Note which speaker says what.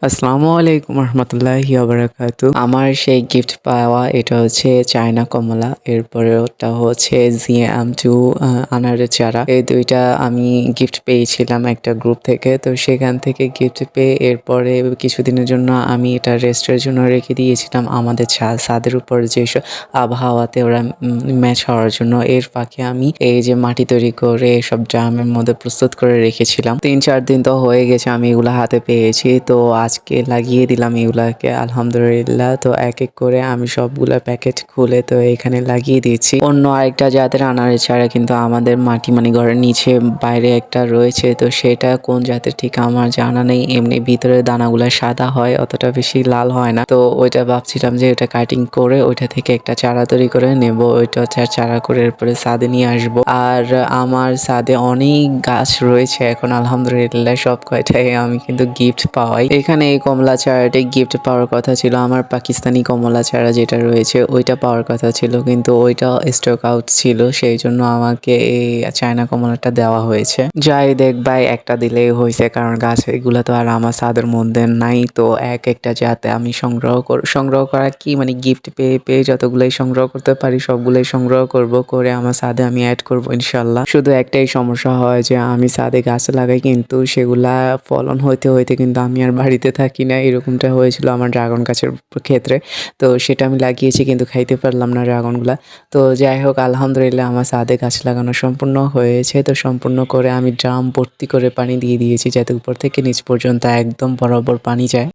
Speaker 1: আসসালামু আলাইকুম রহমতুল্লাহি ওয়াবারাকাতু। আমার সেই গিফট পাওয়া এটা হচ্ছে চায়না কমলা, এরপরে ওটা হচ্ছে জিএম2 আনারের চারা। এই দুইটা আমি গিফট পেয়েছিলাম একটা গ্রুপ থেকে। তো সেখান থেকে গিফট পেয়ে এরপরে কিছুদিনের জন্য আমি এটা রেস্টের জন্য রেখে দিয়েছিলাম আমাদের ছাদের উপর, যেসব আবহাওয়াতে ওরা ম্যাচ হওয়ার জন্য। এর ফাঁকে আমি এই যে মাটি তৈরি করে এসব ড্রামের মধ্যে প্রস্তুত করে রেখেছিলাম। 3-4 দিন তো হয়ে গেছে আমি এগুলো হাতে পেয়েছি, তো আজকে লাগিয়ে দিলাম এগুলাকে আলহামদুলিল্লাহ। তো এক এক করে আমি সবগুলা প্যাকেট খুলে তো এখানে লাগিয়ে দিয়েছি। অন্য আরেকটা জাতের আনারের চারা কিন্তু আমাদের মাটি মানে ঘরের নিচে বাইরে একটা রয়েছে, তো সেটা কোন জাতের ঠিক আমার জানা নেই। এমনি ভিতরে দানাগুলা সাদা হয়, অতটা বেশি লাল হয় না। তো ওইটা ভাবছিলাম যে ওটা কাটিং করে ওইটা থেকে একটা চারা তৈরি করে নেব, ওইটা চারা করে এরপরে ছাদে নিয়ে আসবো। আর আমার ছাদে অনেক গাছ রয়েছে এখন আলহামদুলিল্লাহ, সব কয়টাই আমি কিন্তু গিফট পাওয়াই। এখানে এই কমলা চারাটাই গিফট পাওয়ার কথা ছিল। আমার পাকিস্তানি কমলা চারা যেটা রয়েছে ওইটা পাওয়ার কথা ছিল, কিন্তু ওইটা স্টক আউট ছিল, সেই জন্য আমাকে এই চায়না কমলাটা দেওয়া হয়েছে। যাই দেখ ভাই, একটা দিলেই হয়েছে, কারণ গাছ এগুলো তো আর আমার ছাদের মধ্যে নাই। তো এক একটা যাতে আমি সংগ্রহ করা কি মানে গিফট পেয়ে পেয়ে যতগুলোই সংগ্রহ করতে পারি সবগুলোই সংগ্রহ করব, করে আমার ছাদে আমি অ্যাড করব ইনশাল্লাহ। শুধু একটাই সমস্যা হয় যে আমি ছাদে গাছ লাগাই কিন্তু সেগুলা ফলন হইতে হইতে কিন্তু আমি আর বাড়িতে থাকি না, এরকমটা হয়েছিল আমার ড্রাগন গাছের ক্ষেত্রে। তো সেটা আমি লাগিয়েছি কিন্তু খাইতে পারলাম না ড্রাগনগুলা। তো যাই হোক আলহামদুলিল্লাহ আমার ছাদে গাছ লাগানো সম্পূর্ণ হয়েছে। তো সম্পূর্ণ করে আমি ড্রাম ভর্তি করে পানি দিয়ে দিয়েছি, যাতে উপর থেকে নিচ পর্যন্ত একদম বরাবর পানি যায়।